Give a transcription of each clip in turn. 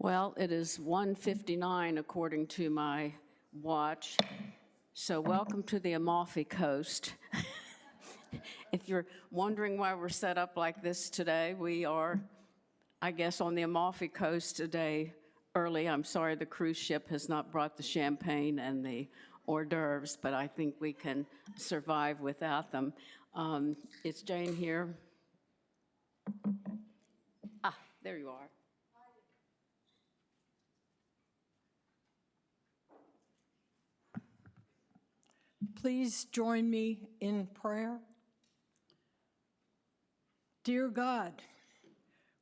Well, it is 1:59 according to my watch. So welcome to the Amalfi Coast. If you're wondering why we're set up like this today, we are, I guess, on the Amalfi Coast today early. I'm sorry the cruise ship has not brought the champagne and the hors d'oeuvres, but I think we can survive without them. Is Jane here? Ah, there you are. Please join me in prayer. Dear God,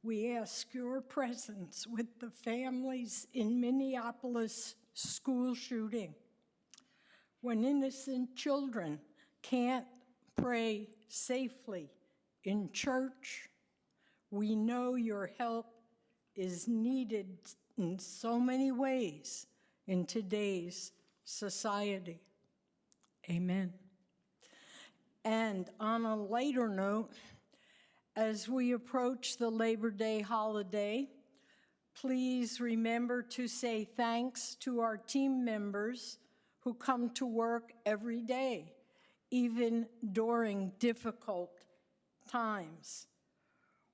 we ask your presence with the families in Minneapolis school shooting. When innocent children can't pray safely in church, we know your help is needed in so many ways in today's society. Amen. And on a lighter note, as we approach the Labor Day holiday, please remember to say thanks to our team members who come to work every day, even during difficult times.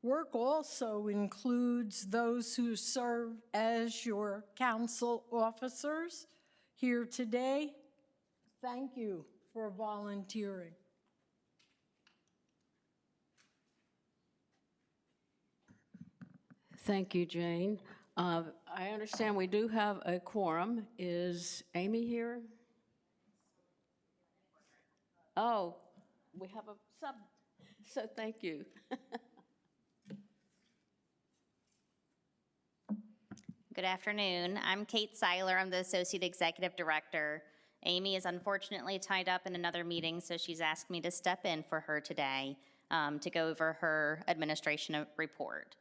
Work also includes those who serve as your council officers here today. Thank you for volunteering. Thank you, Jane. I understand we do have a quorum. Is Amy here? Oh, we have a sub, so thank you. Good afternoon. I'm Kate Seiler. I'm the Associate Executive Director. Amy is unfortunately tied up in another meeting, so she's asked me to step in for her today to go over her administration report.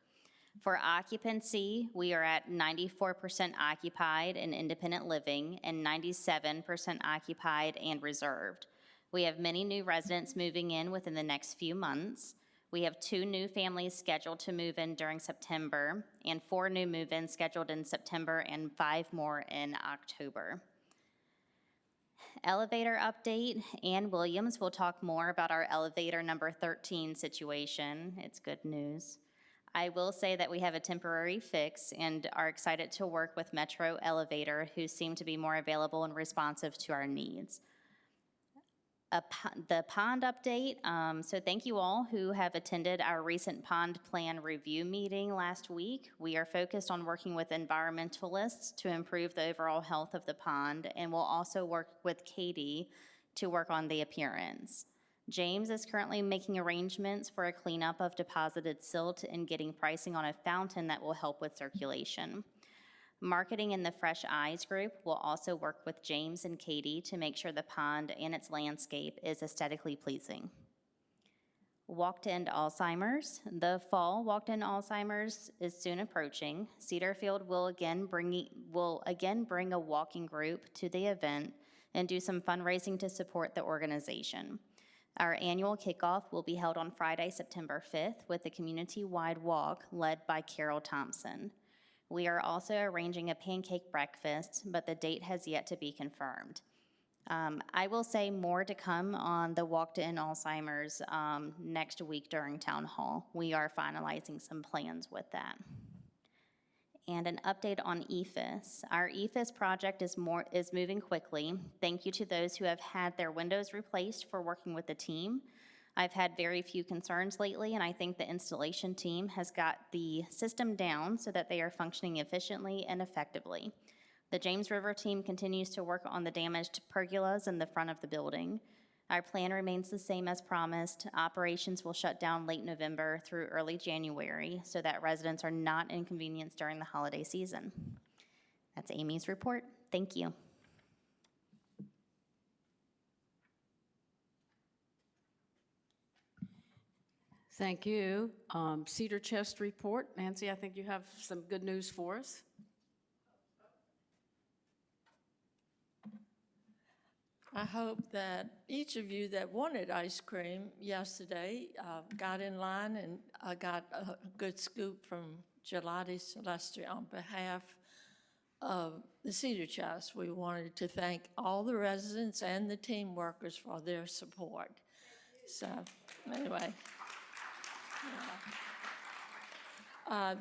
For occupancy, we are at 94% occupied in independent living and 97% occupied and reserved. We have many new residents moving in within the next few months. We have 2 new families scheduled to move in during September and 4 new move-ins scheduled in September and 5 more in October. Elevator update. Ann Williams will talk more about our elevator number 13 situation. It's good news. I will say that we have a temporary fix and are excited to work with Metro Elevator, who seem to be more available and responsive to our needs. The pond update. So thank you all who have attended our recent pond plan review meeting last week. We are focused on working with environmentalists to improve the overall health of the pond, and we'll also work with Katie to work on the appearance. James is currently making arrangements for a cleanup of deposited silt and getting pricing on a fountain that will help with circulation. Marketing in the Fresh Eyes group will also work with James and Katie to make sure the pond and its landscape is aesthetically pleasing. Walk to End Alzheimer's. The fall Walk to End Alzheimer's is soon approaching. Cedarfield will again bring a walking group to the event and do some fundraising to support the organization. Our annual kickoff will be held on Friday, September 5th with a community-wide walk led by Carol Thompson. We are also arranging a pancake breakfast, but the date has yet to be confirmed. I will say more to come on the Walk to End Alzheimer's next week during Town Hall. We are finalizing some plans with that. And an update on EFIS. Our EFIS project is moving quickly. Thank you to those who have had their windows replaced for working with the team. I've had very few concerns lately, and I think the installation team has got the system down so that they are functioning efficiently and effectively. The James River team continues to work on the damaged pergolas in the front of the building. Our plan remains the same as promised. Operations will shut down late November through early January so that residents are not inconvenienced during the holiday season. That's Amy's report. Thank you. Thank you. Cedar Chest report. Nancy, I think you have some good news for us. I hope that each of you that wanted ice cream yesterday got in line and got a good scoop from Gelati Celeste, on behalf of the Cedar Trust, we wanted to thank all the residents and the team workers for their support. So, anyway.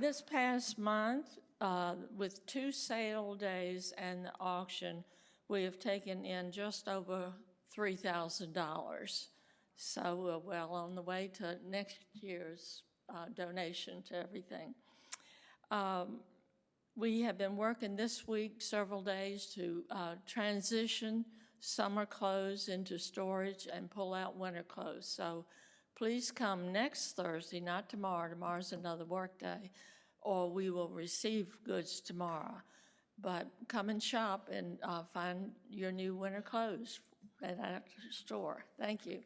This past month, with 2 sale days and the auction, we have taken in just over $3,000. So we're well on the way to next year's donation to everything. We have been working this week several days to transition summer clothes into storage and pull out winter clothes. So please come next Thursday, not tomorrow. Tomorrow's another work day, or we will receive goods tomorrow. But come and shop and find your new winter clothes at our store. Thank you.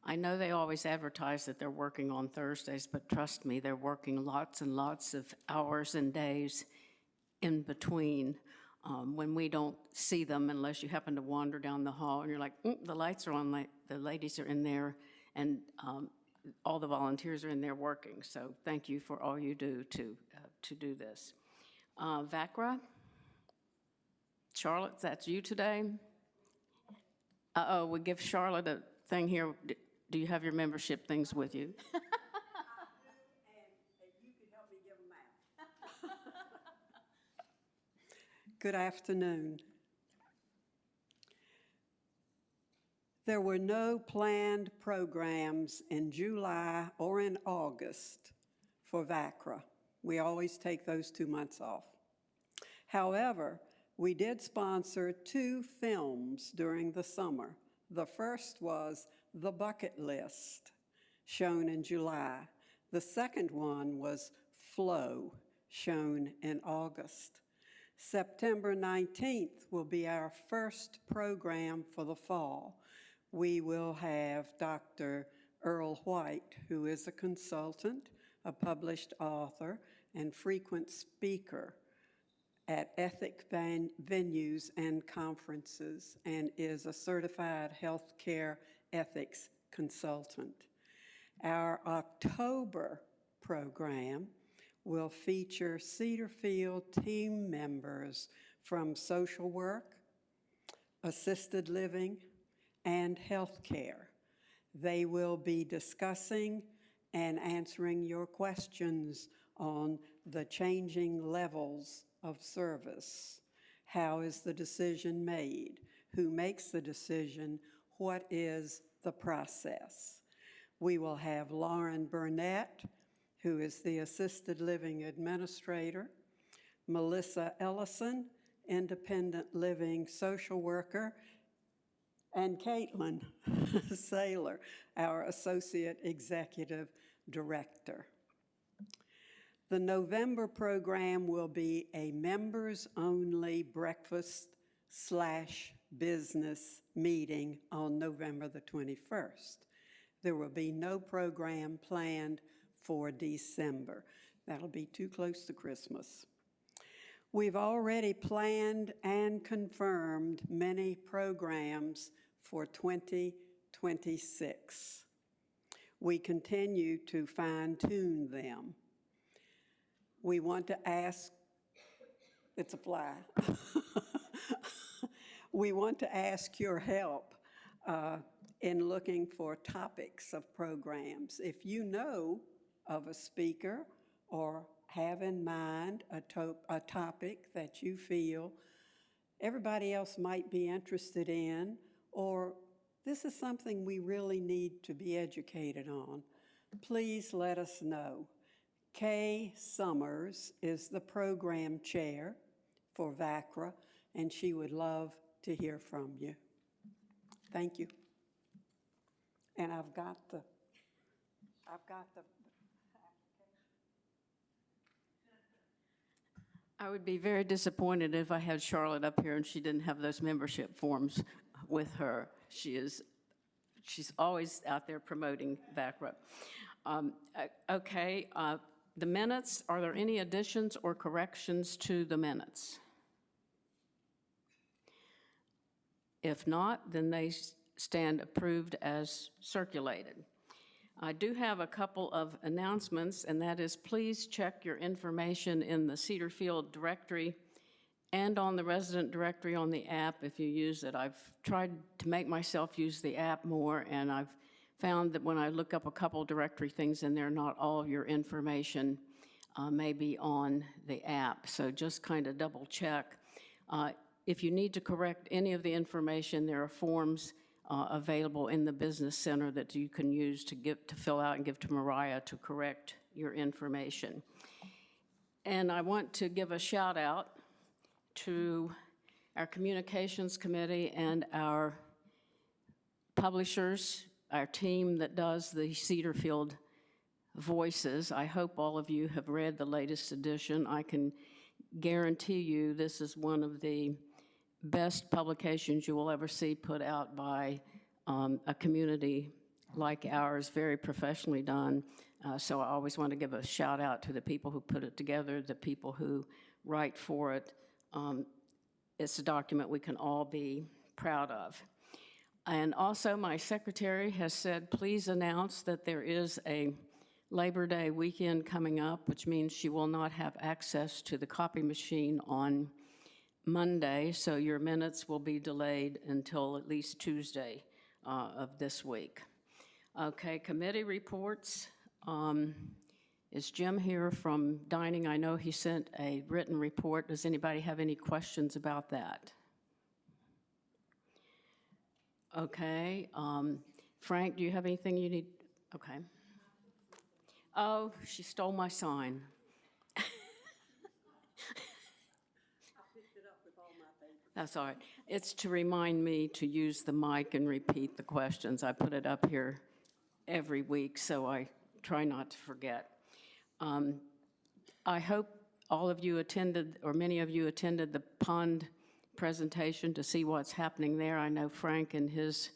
I know they always advertise that they're working on Thursdays, but trust me, they're working lots and lots of hours and days in between when we don't see them unless you happen to wander down the hall and you're like, the lights are on, the ladies are in there, and all the volunteers are in there working. So thank you for all you do to do this. VACRA? Charlotte, that's you today? Uh-oh, we give Charlotte a thing here. Do you have your membership things with you? And you can help me give them out. Good afternoon. There were no planned programs in July or in August for VACRA. We always take those 2 months off. However, we did sponsor 2 films during the summer. The first was The Bucket List, shown in July. The second one was Flow, shown in August. September 19th will be our first program for the fall. We will have Dr. Earl White, who is a consultant, a published author, and frequent speaker at ethic venues and conferences, and is a certified healthcare ethics consultant. Our October program will feature Cedarfield team members from social work, assisted living, and healthcare. They will be discussing and answering your questions on the changing levels of service. How is the decision made? Who makes the decision? What is the process? We will have Lauren Burnett, who is the assisted living administrator, Melissa Ellison, independent living social worker, and Caitlin Saylor, our associate executive director. The November program will be a members-only breakfast/business meeting on November the 21st. There will be no program planned for December. That'll be too close to Christmas. We've already planned and confirmed many programs for 2026. We continue to fine-tune them. We want to ask, it's a fly. We want to ask your help in looking for topics of programs. If you know of a speaker or have in mind a topic that you feel everybody else might be interested in, or this is something we really need to be educated on, please let us know. Kay Summers is the program chair for VACRA, and she would love to hear from you. Thank you. And I've got the I would be very disappointed if I had Charlotte up here and she didn't have those membership forms with her. She's always out there promoting VACRA. Okay, the minutes, are there any additions or corrections to the minutes? If not, then they stand approved as circulated. I do have a couple of announcements, and that is please check your information in the Cedarfield directory and on the resident directory on the app if you use it. I've tried to make myself use the app more, and I've found that when I look up a couple directory things in there, not all of your information may be on the app. So just kind of double check. If you need to correct any of the information, there are forms available in the Business Center that you can use to fill out and give to Mariah to correct your information. And I want to give a shout out to our Communications Committee and our publishers, our team that does the Cedarfield Voices. I hope all of you have read the latest edition. I can guarantee you this is one of the best publications you will ever see put out by a community like ours, very professionally done. So I always want to give a shout out to the people who put it together, the people who write for it. It's a document we can all be proud of. And also my secretary has said, please announce that there is a Labor Day weekend coming up, which means she will not have access to the copy machine on Monday, so your minutes will be delayed until at least Tuesday of this week. Okay, committee reports. Is Jim here from dining? I know he sent a written report. Does anybody have any questions about that? Okay, Frank, do you have anything you need? Okay. Oh, she stole my sign. That's all right. It's to remind me to use the mic and repeat the questions. I put it up here every week, so I try not to forget. I hope all of you attended, or many of you attended the pond presentation to see what's happening there. I know Frank and his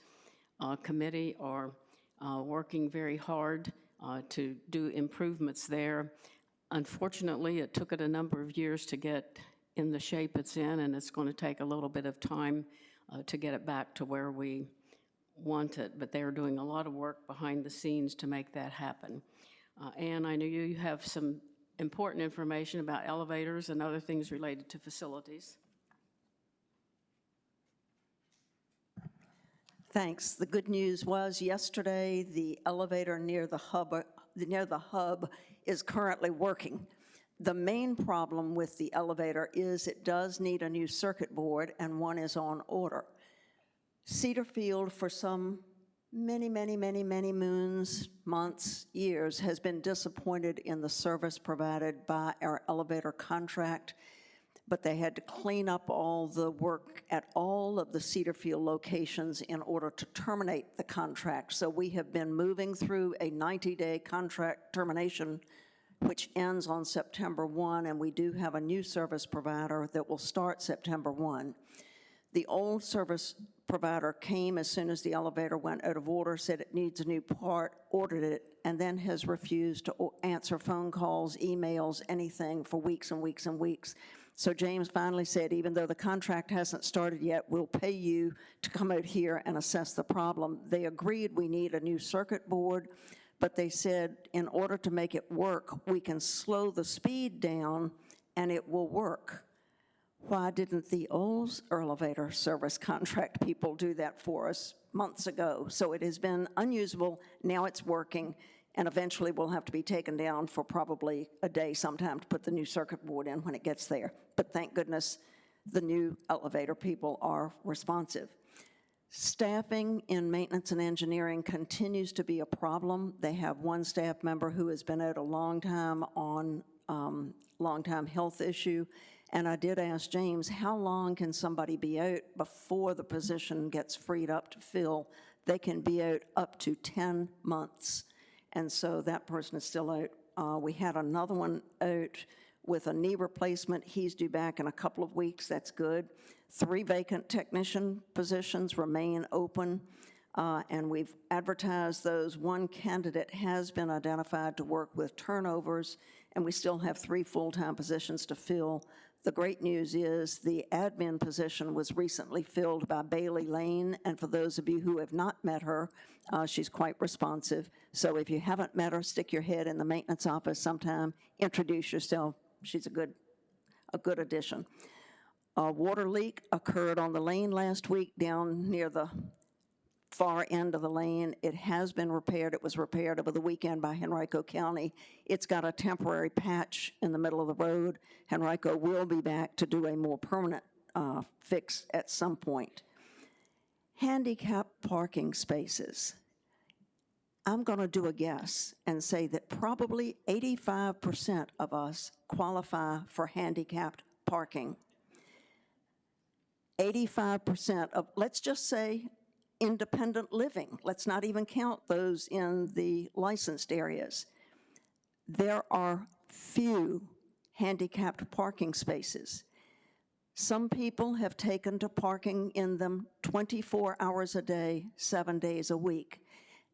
committee are working very hard to do improvements there. Unfortunately, it took it a number of years to get in the shape it's in, and it's going to take a little bit of time to get it back to where we want it, but they are doing a lot of work behind the scenes to make that happen. Ann, I know you have some important information about elevators and other things related to facilities. Thanks. The good news was yesterday the elevator near the hub is currently working. The main problem with the elevator is it does need a new circuit board, and one is on order. Cedarfield, for some many moons, months, years, has been disappointed in the service provided by our elevator contract, but they had to clean up all the work at all of the Cedarfield locations in order to terminate the contract. So we have been moving through a 90-day contract termination, which ends on September 1, and we do have a new service provider that will start September 1. The old service provider came as soon as the elevator went out of order, said it needs a new part, ordered it, and then has refused to answer phone calls, emails, anything for weeks and weeks and weeks. So James finally said, even though the contract hasn't started yet, we'll pay you to come out here and assess the problem. They agreed we need a new circuit board, but they said in order to make it work, we can slow the speed down and it will work. Why didn't the old elevator service contract people do that for us months ago? So it has been unusable, now it's working, and eventually will have to be taken down for probably a day sometime to put the new circuit board in when it gets there. But thank goodness the new elevator people are responsive. Staffing in maintenance and engineering continues to be a problem. They have one staff member who has been out a long time on long-time health issue. And I did ask James, how long can somebody be out before the position gets freed up to fill? They can be out up to 10 months. And so that person is still out. We had another one out with a knee replacement. He's due back in a couple of weeks. That's good. 3 vacant technician positions remain open. and we've advertised those. One candidate has been identified to work with turnovers, and we still have 3 full-time positions to fill. The great news is the admin position was recently filled by Bailey Lane, and for those of you who have not met her, she's quite responsive. So if you haven't met her, stick your head in the maintenance office sometime, introduce yourself. She's a good addition. A water leak occurred on the lane last week down near the far end of the lane. It has been repaired. It was repaired over the weekend by Henrico County. It's got a temporary patch in the middle of the road. Henrico will be back to do a more permanent fix at some point. Handicap parking spaces. I'm going to do a guess and say that probably 85% of us qualify for handicapped parking. 85% of, let's just say, independent living. Let's not even count those in the licensed areas. There are few handicapped parking spaces. Some people have taken to parking in them 24 hours a day, 7 days a week.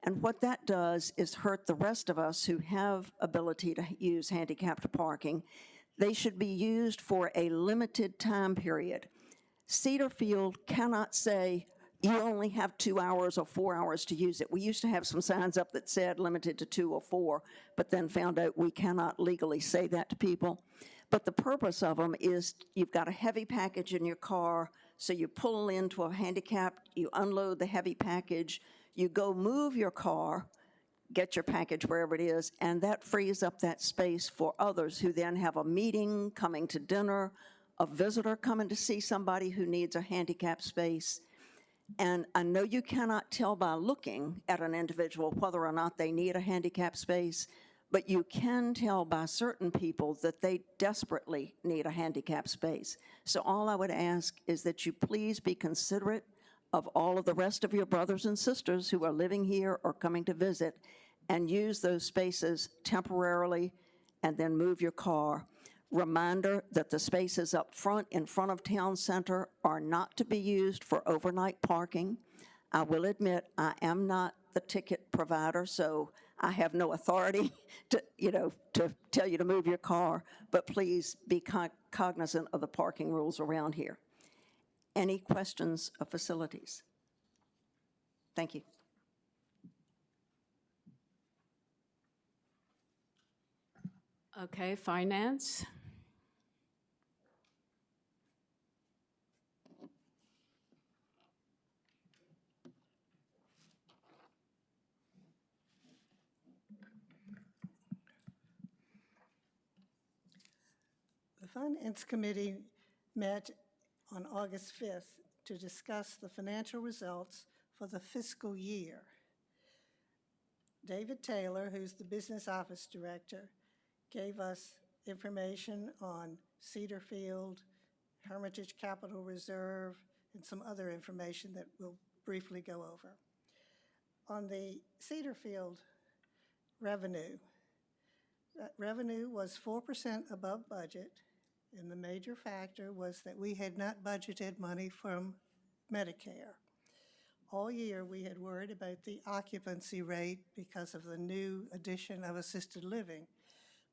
And what that does is hurt the rest of us who have ability to use handicapped parking. They should be used for a limited time period. Cedar Field cannot say, you only have 2 hours or 4 hours to use it. We used to have some signs up that said limited to 2 or 4, but then found out we cannot legally say that to people. But the purpose of them is you've got a heavy package in your car, so you pull into a handicap, you unload the heavy package, you go move your car, get your package wherever it is, and that frees up that space for others who then have a meeting, coming to dinner, a visitor coming to see somebody who needs a handicap space. And I know you cannot tell by looking at an individual whether or not they need a handicap space, but you can tell by certain people that they desperately need a handicap space. So all I would ask is that you please be considerate of all of the rest of your brothers and sisters who are living here or coming to visit, and use those spaces temporarily and then move your car. Reminder that the spaces up front, in front of Town Center, are not to be used for overnight parking. I will admit, I am not the ticket provider, so I have no authority to tell you to move your car, but please be cognizant of the parking rules around here. Any questions of facilities? Thank you. Okay, finance. The Finance Committee met on August 5th to discuss the financial results for the fiscal year. David Taylor, who's the Business Office Director, gave us information on Cedar Field, Hermitage Capital Reserve, and some other information that we'll briefly go over. On the Cedar Field revenue, that revenue was 4% above budget, and the major factor was that we had not budgeted money from Medicare. All year, we had worried about the occupancy rate because of the new addition of assisted living.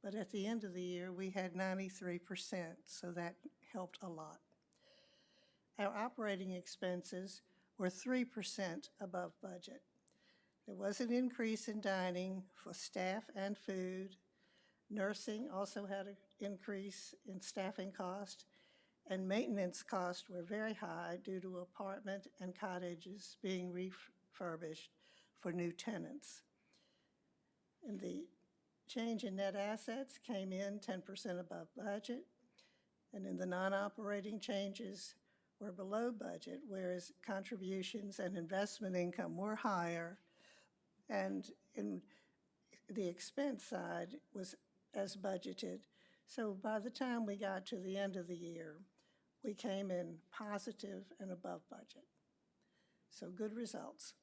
But at the end of the year, we had 93%, so that helped a lot. Our operating expenses were 3% above budget. There was an increase in dining for staff and food. Nursing also had an increase in staffing cost, and maintenance costs were very high due to apartment and cottages being refurbished for new tenants. And the change in net assets came in 10% above budget, and in the non-operating changes were below budget, whereas contributions and investment income were higher, and in the expense side was as budgeted. So by the time we got to the end of the year, we came in positive and above budget. So good results.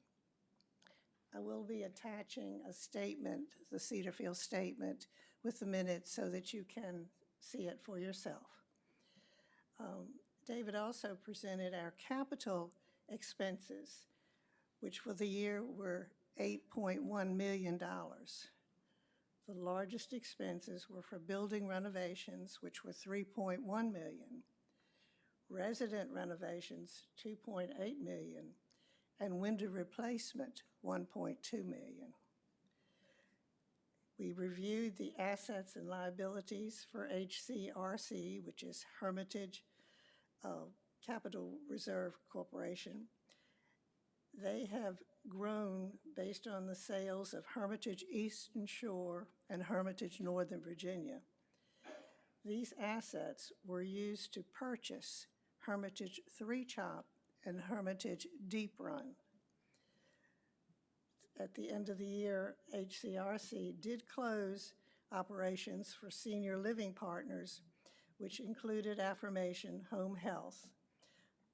I will be attaching a statement, the Cedar Field statement, with the minutes so that you can see it for yourself. David also presented our capital expenses. which for the year were $8.1 million. The largest expenses were for building renovations, which were $3.1 million, resident renovations, $2.8 million, and window replacement, $1.2 million. We reviewed the assets and liabilities for HCRC, which is Hermitage Capital Reserve Corporation. They have grown based on the sales of Hermitage Eastern Shore and Hermitage Northern Virginia. These assets were used to purchase Hermitage Three Chop and Hermitage Deep Run. At the end of the year, HCRC did close operations for Senior Living Partners, which included Affirmation Home Health.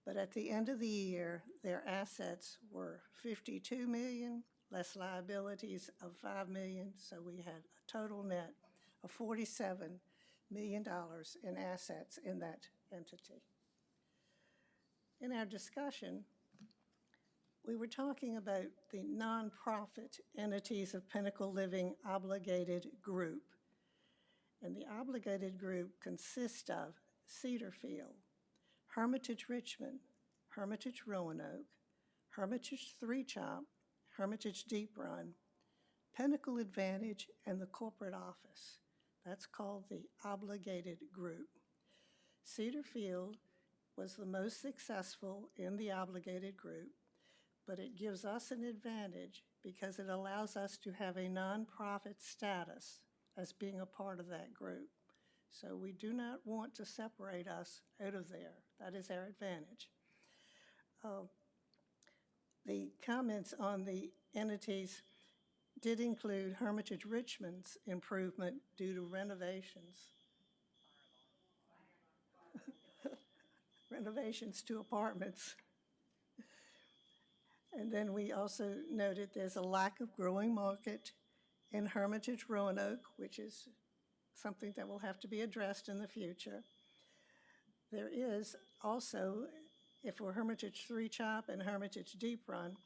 But at the end of the year, their assets were $52 million, less liabilities of $5 million, so we had a total net of $47 million in assets in that entity. In our discussion, we were talking about the nonprofit entities of Pinnacle Living Obligated Group. And the obligated group consists of Cedarfield, Hermitage Richmond, Hermitage Roanoke, Hermitage Three Chop, Hermitage Deep Run, Pinnacle Advantage, and the corporate office. That's called the obligated group. Cedarfield was the most successful in the obligated group, but it gives us an advantage because it allows us to have a nonprofit status as being a part of that group. So we do not want to separate us out of there. That is our advantage. The comments on the entities did include Hermitage Richmond's improvement due to renovations. Renovations to apartments. And then we also noted there's a lack of growing market in Hermitage Roanoke, which is something that will have to be addressed in the future. There is also, if we're Hermitage Three Chop and Hermitage Deep Run,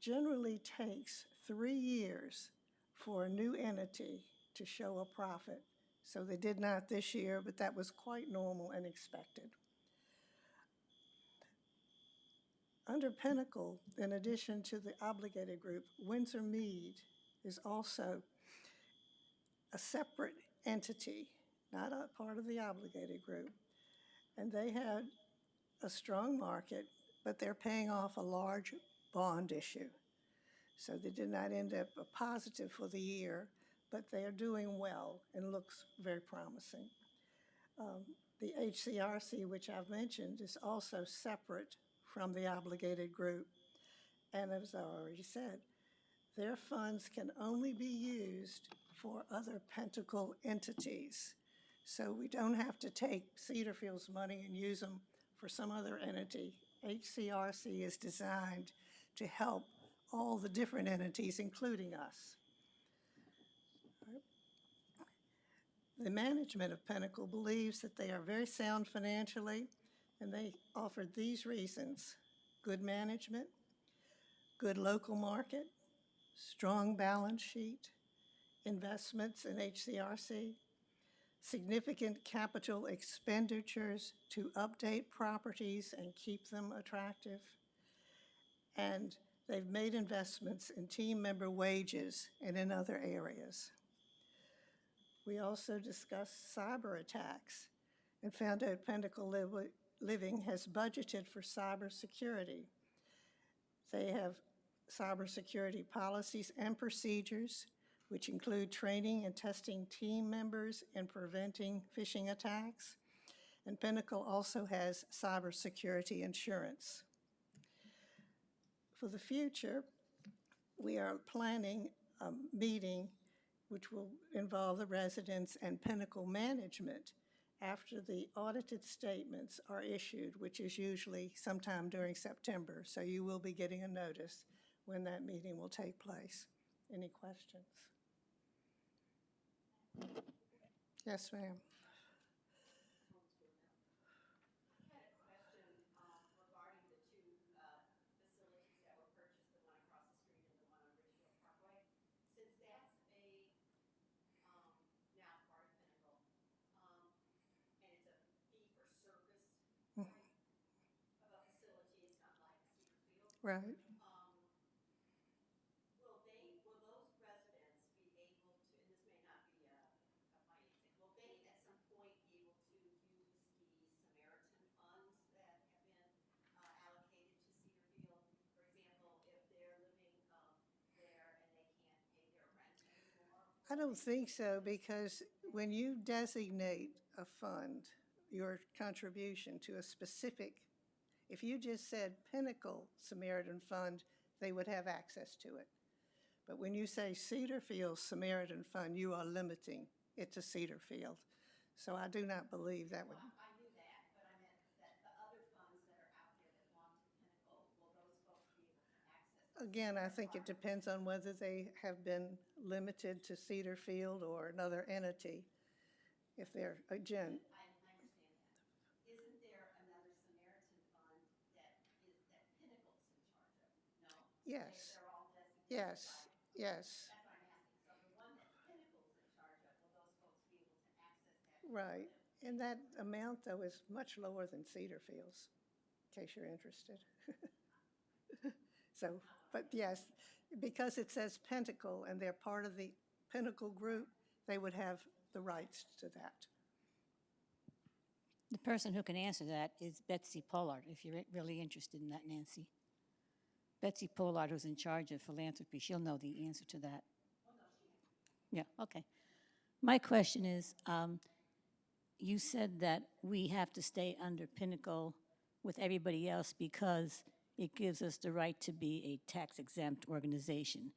generally takes 3 years for a new entity to show a profit. So they did not this year, but that was quite normal and expected. Under Pinnacle, in addition to the obligated group, Windsor Mead is also a separate entity, not a part of the obligated group. And they had a strong market, but they're paying off a large bond issue. So they did not end up a positive for the year, but they are doing well and looks very promising. The HCRC, which I've mentioned, is also separate from the obligated group. And as I already said, their funds can only be used for other Pinnacle entities. So we don't have to take Cedarfield's money and use them for some other entity. HCRC is designed to help all the different entities, including us. The management of Pinnacle believes that they are very sound financially, and they offered these reasons: good management, good local market, strong balance sheet, investments in HCRC, significant capital expenditures to update properties and keep them attractive, and they've made investments in team member wages and in other areas. We also discussed cyber attacks and found out Pinnacle Living has budgeted for cybersecurity. They have cybersecurity policies and procedures, which include training and testing team members in preventing phishing attacks. And Pinnacle also has cybersecurity insurance. For the future, we are planning a meeting which will involve the residents and Pinnacle management after the audited statements are issued, which is usually sometime during September. So you will be getting a notice when that meeting will take place. Any questions? Yes, ma'am. Regarding the two facilities that were purchased, the one Right. Will those residents be able to, and this may not be a financing, will they at some point be able to use the Samaritan funds that have been allocated to Cedar Field? For example, if they're living there and they can't pay their rent anymore? I don't think so, because when you designate a fund, your contribution to a specific, if you just said Pinnacle Samaritan Fund, they would have access to it. But when you say Cedar Field Samaritan Fund, you are limiting it to Cedar Field. So I do not believe that would. I knew that, but I meant that the other funds that are out there that belong to Pinnacle, will those folks be able to access those? Again, I think it depends on whether they have been limited to Cedar Field or another entity. If they're, again, I understand that. Isn't there another Samaritan fund that Pinnacle's in charge of? No? yes, They're all designated yes, by. yes, That's what I'm asking. So the one that Pinnacle's in charge of, will those folks be able to access that? right. And that amount, though, is much lower than Cedar Field's, in case you're interested. So, but yes, because it says Pinnacle and they're part of the Pinnacle group, they would have the rights to that. The person who can answer that is Betsy Pollard, if you're really interested in that, Nancy. Betsy Pollard, who's in charge of philanthropy, she'll know the answer to that. Yeah, okay. My question is, you said that we have to stay under Pinnacle with everybody else because it gives us the right to be a tax-exempt organization.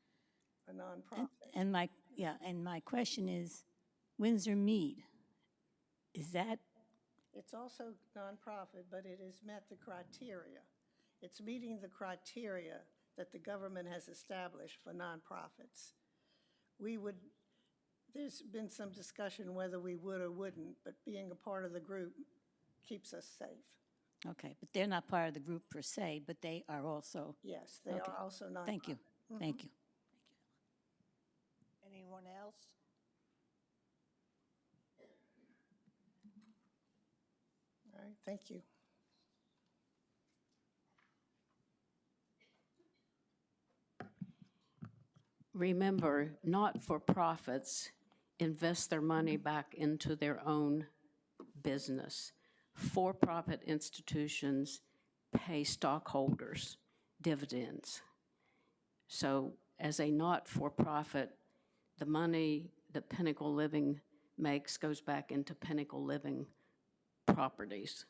A nonprofit. And my question is, Windsor Mead, is that? It's also nonprofit, but it has met the criteria. It's meeting the criteria that the government has established for nonprofits. There's been some discussion whether we would or wouldn't, but being a part of the group keeps us safe. Okay, but they're not part of the group per se, but they are also. Yes, they Okay. are also nonprofit. Thank you, thank you. Anyone else? All right, thank you. Remember, not-for-profits invest their money back into their own business. For-profit institutions pay stockholders dividends. So as a not-for-profit, the money that Pinnacle Living makes goes back into Pinnacle Living properties.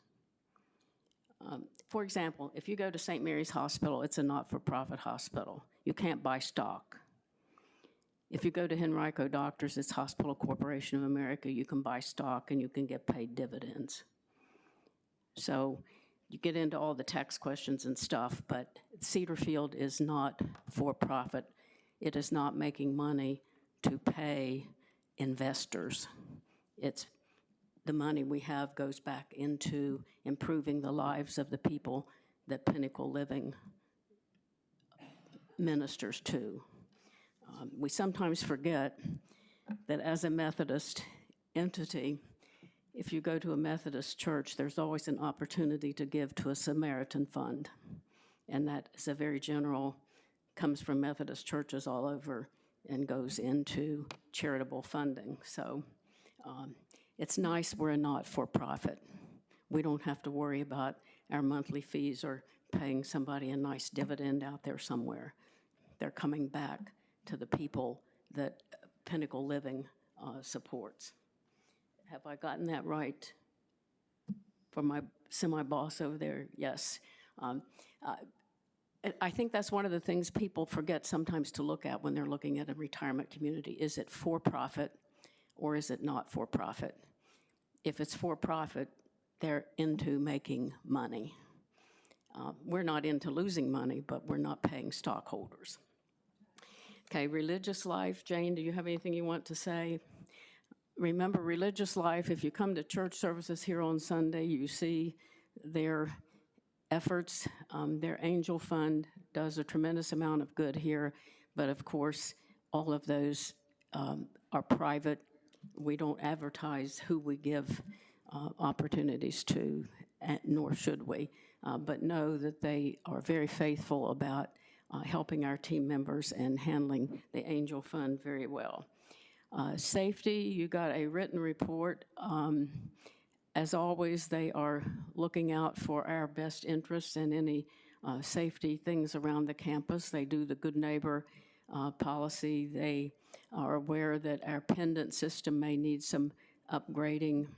For example, if you go to St. Mary's Hospital, it's a not-for-profit hospital. You can't buy stock. If you go to Henrico Doctors, it's Hospital Corporation of America. You can buy stock and you can get paid dividends. So you get into all the tax questions and stuff, but Cedar Field is not for-profit. It is not making money to pay investors. It's the money we have goes back into improving the lives of the people that Pinnacle Living ministers to. We sometimes forget that as a Methodist entity, if you go to a Methodist church, there's always an opportunity to give to a Samaritan fund. And that is a very general, comes from Methodist churches all over and goes into charitable funding. So it's nice we're a not-for-profit. We don't have to worry about our monthly fees or paying somebody a nice dividend out there somewhere. They're coming back to the people that Pinnacle Living supports. Have I gotten that right? For my semi-boss over there, yes. I think that's one of the things people forget sometimes to look at when they're looking at a retirement community. Is it for-profit or is it not for-profit? If it's for-profit, they're into making money. We're not into losing money, but we're not paying stockholders. Okay, religious life. Jane, do you have anything you want to say? Remember, religious life, if you come to church services here on Sunday, you see their efforts. Their angel fund does a tremendous amount of good here, but of course, all of those are private. We don't advertise who we give opportunities to, nor should we. but know that they are very faithful about helping our team members and handling the Angel Fund very well. Safety, you got a written report. As always, they are looking out for our best interests and any safety things around the campus. They do the good neighbor policy. They are aware that our pendant system may need some upgrading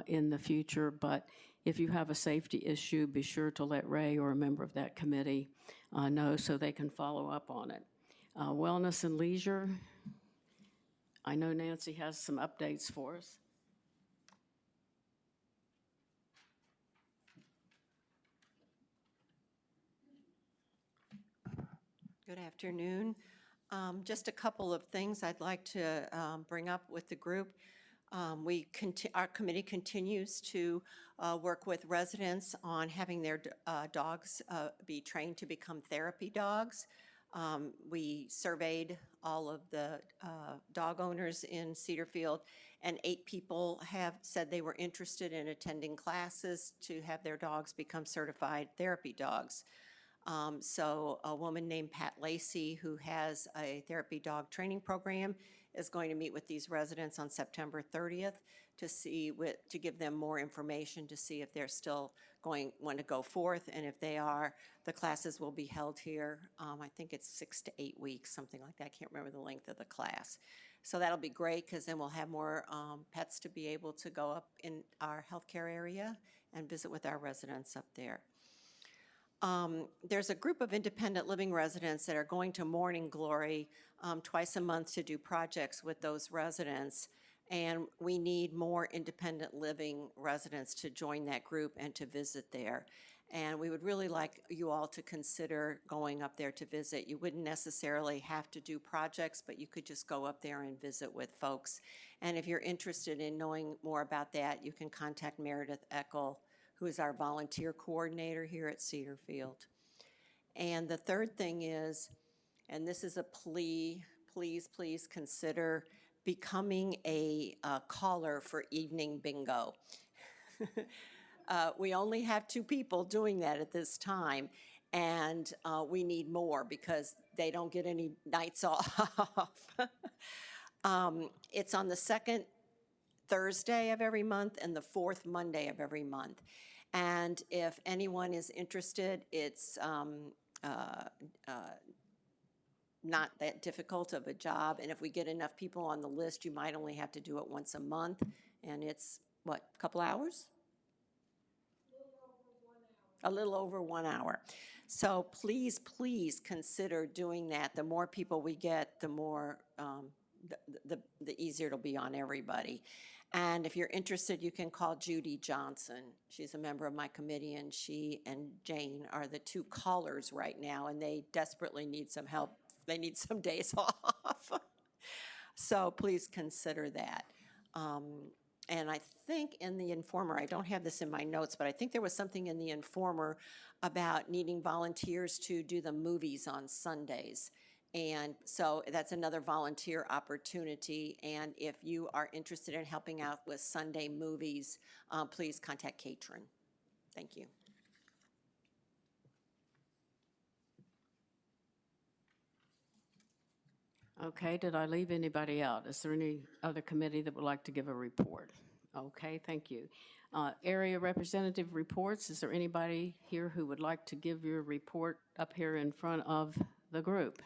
in the future, but if you have a safety issue, be sure to let Ray or a member of that committee know so they can follow up on it. Wellness and leisure, I know Nancy has some updates for us. Good afternoon. Just a couple of things I'd like to bring up with the group. Our committee continues to work with residents on having their dogs be trained to become therapy dogs. We surveyed all of the dog owners in Cedarfield, and 8 people have said they were interested in attending classes to have their dogs become certified therapy dogs. So a woman named Pat Lacey, who has a therapy dog training program, is going to meet with these residents on September 30th to give them more information to see if they're still want to go forth, and if they are, the classes will be held here. I think it's 6 to 8 weeks, something like that. I can't remember the length of the class. So that'll be great because then we'll have more pets to be able to go up in our healthcare area and visit with our residents up there. There's a group of independent living residents that are going to Morning Glory twice a month to do projects with those residents, and we need more independent living residents to join that group and to visit there. And we would really like you all to consider going up there to visit. You wouldn't necessarily have to do projects, but you could just go up there and visit with folks. And if you're interested in knowing more about that, you can contact Meredith Eckel, who is our volunteer coordinator here at Cedarfield. And the third thing is, and this is a plea, please consider becoming a caller for evening bingo. We only have 2 people doing that at this time, and we need more because they don't get any nights off. It's on the 2nd Thursday of every month and the 4th Monday of every month. And if anyone is interested, it's not that difficult of a job. And if we get enough people on the list, you might only have to do it once a month. And it's, what, a couple hours? A little over 1 hour. So please consider doing that. The more people we get, the more, the easier it'll be on everybody. And if you're interested, you can call Judy Johnson. She's a member of my committee, and she and Jane are the 2 callers right now, and they desperately need some help. They need some days off. So please consider that. And I think in the Informer, I don't have this in my notes, but I think there was something in the Informer about needing volunteers to do the movies on Sundays. And so that's another volunteer opportunity. And if you are interested in helping out with Sunday movies, please contact Katrin. Thank you. Okay, did I leave anybody out? Is there any other committee that would like to give a report? Okay, thank you. Area representative reports. Is there anybody here who would like to give your report up here in front of the group?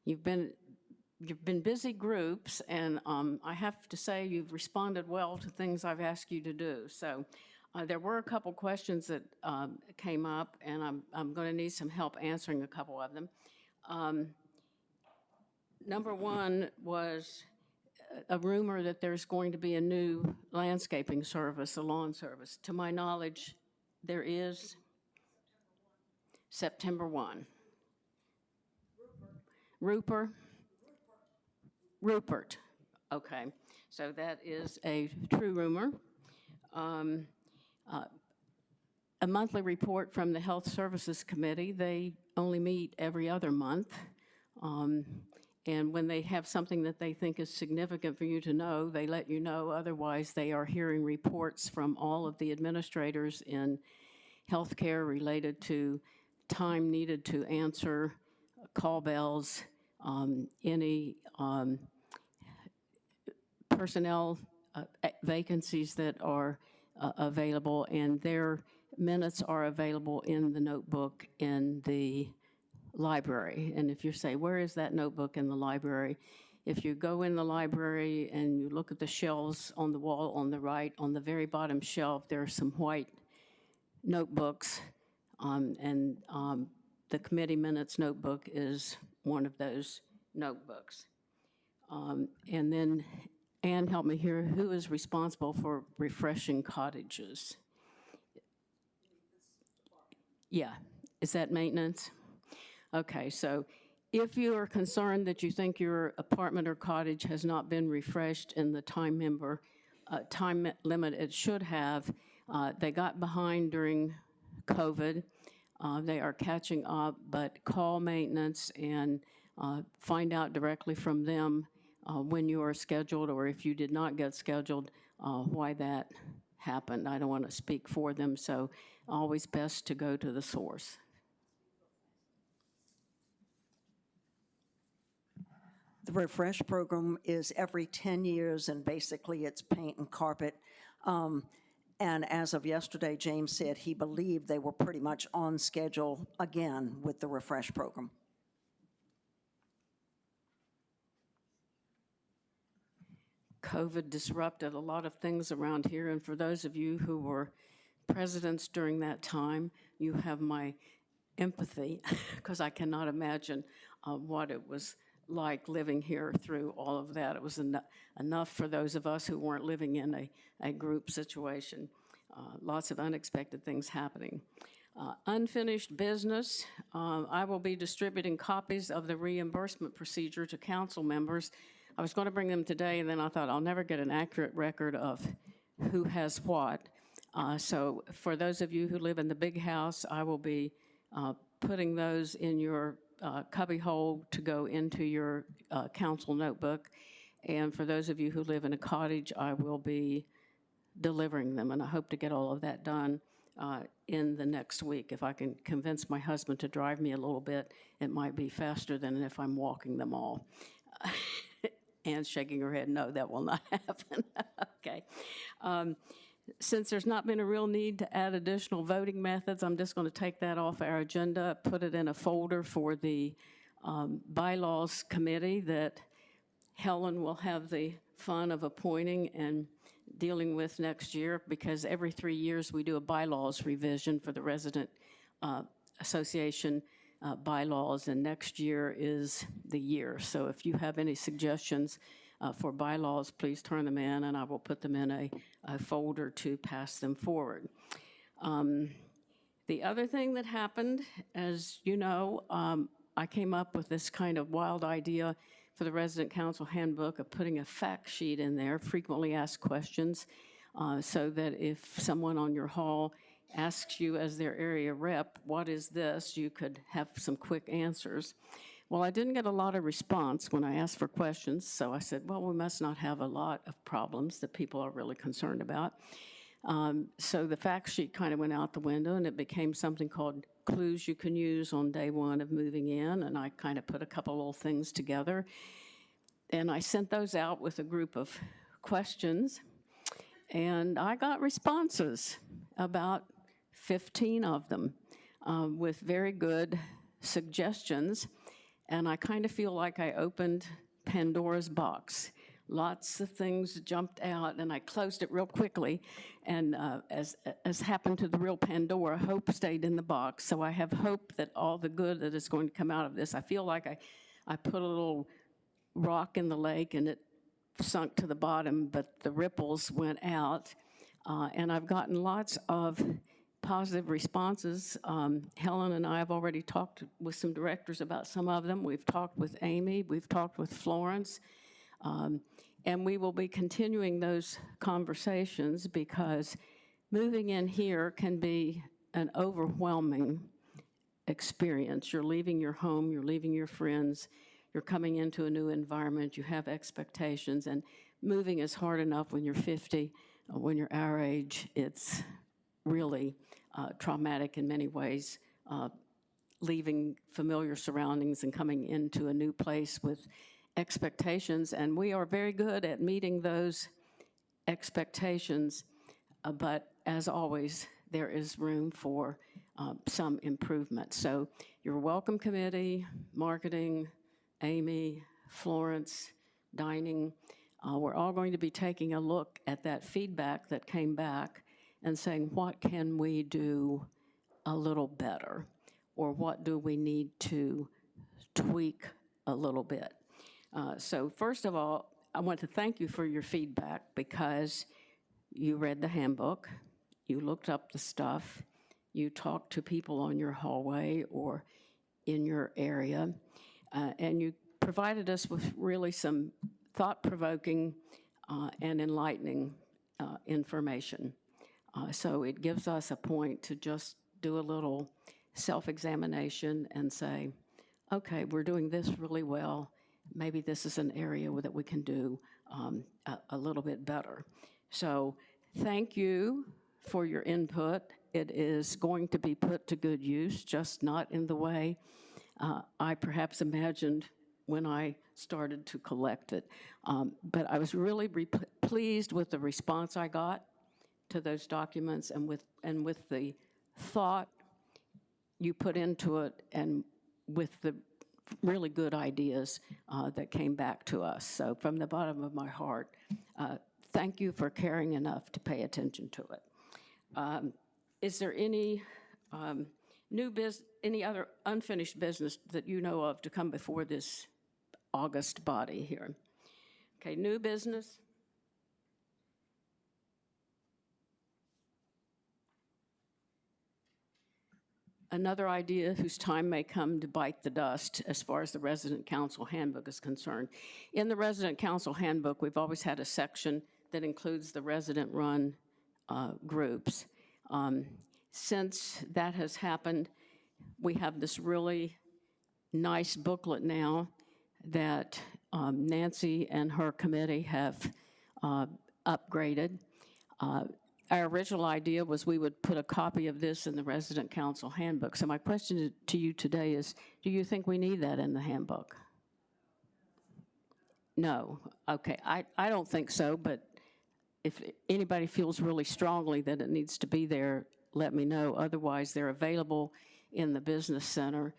You've been busy groups, and I have to say you've responded well to things I've asked you to do. So there were a couple questions that came up, and I'm going to need some help answering a couple of them. Number one was a rumor that there's going to be a new landscaping service, a lawn service. To my knowledge, there is September 1. Rupert. Okay, so that is a true rumor. A monthly report from the Health Services Committee. They only meet every other month. And when they have something that they think is significant for you to know, they let you know. Otherwise, they are hearing reports from all of the administrators in healthcare related to time needed to answer call bells, any personnel vacancies that are available, and their minutes are available in the notebook in the library. And if you say, where is that notebook in the library? If you go in the library and you look at the shelves on the wall on the right, on the very bottom shelf, there are some white notebooks, and the committee minutes notebook is one of those notebooks. And then, Ann, help me here, who is responsible for refreshing cottages? Yeah, is that maintenance? Okay, so if you are concerned that you think your apartment or cottage has not been refreshed in the time limit it should have, they got behind during COVID. They are catching up, but call maintenance and find out directly from them when you are scheduled, or if you did not get scheduled, why that happened. I don't want to speak for them, so always best to go to the source. The refresh program is every 10 years, and basically it's paint and carpet. And as of yesterday, James said he believed they were pretty much on schedule again with the refresh program. COVID disrupted a lot of things around here, and for those of you who were presidents during that time, you have my empathy, because I cannot imagine what it was like living here through all of that. It was enough for those of us who weren't living in a group situation. Lots of unexpected things happening. Unfinished business. I will be distributing copies of the reimbursement procedure to council members. I was going to bring them today, and then I thought I'll never get an accurate record of who has what. So for those of you who live in the big house, I will be putting those in your cubby hole to go into your council notebook. And for those of you who live in a cottage, I will be delivering them, and I hope to get all of that done in the next week. If I can convince my husband to drive me a little bit, it might be faster than if I'm walking them all. Anne's shaking her head, no, that will not happen. Okay. Since there's not been a real need to add additional voting methods, I'm just going to take that off our agenda, put it in a folder for the bylaws committee that Helen will have the fun of appointing and dealing with next year, because every 3 years we do a bylaws revision for the resident association bylaws, and next year is the year. So if you have any suggestions for bylaws, please turn them in, and I will put them in a folder to pass them forward. The other thing that happened, as you know, I came up with this kind of wild idea for the Resident Council Handbook of putting a fact sheet in there, frequently asked questions, so that if someone on your hall asks you as their area rep, what is this, you could have some quick answers. Well, I didn't get a lot of response when I asked for questions, so I said, well, we must not have a lot of problems that people are really concerned about. So the fact sheet kind of went out the window, and it became something called clues you can use on day one of moving in, and I kind of put a couple little things together. And I sent those out with a group of questions, and I got responses, about 15 of them, with very good suggestions. And I kind of feel like I opened Pandora's box. Lots of things jumped out, and I closed it real quickly. And as happened to the real Pandora, hope stayed in the box. So I have hope that all the good that is going to come out of this. I feel like I put a little rock in the lake, and it sunk to the bottom, but the ripples went out. And I've gotten lots of positive responses. Helen and I have already talked with some directors about some of them. We've talked with Amy. We've talked with Florence. And we will be continuing those conversations, because moving in here can be an overwhelming experience. You're leaving your home, you're leaving your friends, you're coming into a new environment, you have expectations, and moving is hard enough when you're 50. When you're our age, it's really traumatic in many ways, leaving familiar surroundings and coming into a new place with expectations. And we are very good at meeting those expectations, but as always, there is room for some improvement. So you're welcome, committee, marketing, Amy, Florence, dining. We're all going to be taking a look at that feedback that came back and saying, what can we do a little better? Or what do we need to tweak a little bit? So first of all, I want to thank you for your feedback, because you read the handbook, you looked up the stuff, you talked to people on your hallway or in your area, and you provided us with really some thought-provoking and enlightening information. So it gives us a point to just do a little self-examination and say, okay, we're doing this really well. Maybe this is an area that we can do a little bit better. So thank you for your input. It is going to be put to good use, just not in the way I perhaps imagined when I started to collect it. But I was really pleased with the response I got to those documents, and with the thought you put into it, and with the really good ideas that came back to us. So from the bottom of my heart, thank you for caring enough to pay attention to it. Is there any any other unfinished business that you know of to come before this August body here? Okay, new business? Another idea whose time may come to bite the dust as far as the Resident Council Handbook is concerned. In the Resident Council Handbook, we've always had a section that includes the resident-run groups. Since that has happened, we have this really nice booklet now that Nancy and her committee have upgraded. Our original idea was we would put a copy of this in the Resident Council Handbook. So my question to you today is, do you think we need that in the handbook? No. Okay. I don't think so, but if anybody feels really strongly that it needs to be there, let me know. Otherwise, they're available in the business center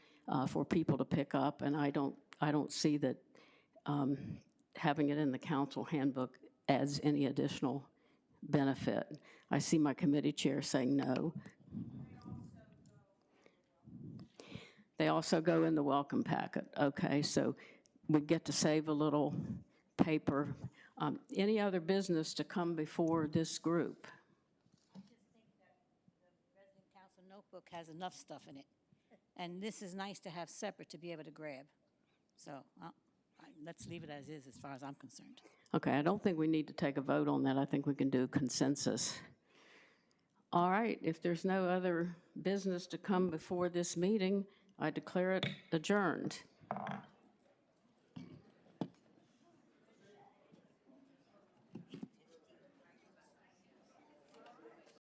for people to pick up, and I don't see that having it in the council handbook adds any additional benefit. I see my committee chair saying no. They also go in the welcome packet. Okay, so we get to save a little paper. Any other business to come before this group? I just think that the Resident Council notebook has enough stuff in it. And this is nice to have separate to be able to grab. So let's leave it as far as I'm concerned. Okay, I don't think we need to take a vote on that. I think we can do consensus. All right, if there's no other business to come before this meeting, I declare it adjourned.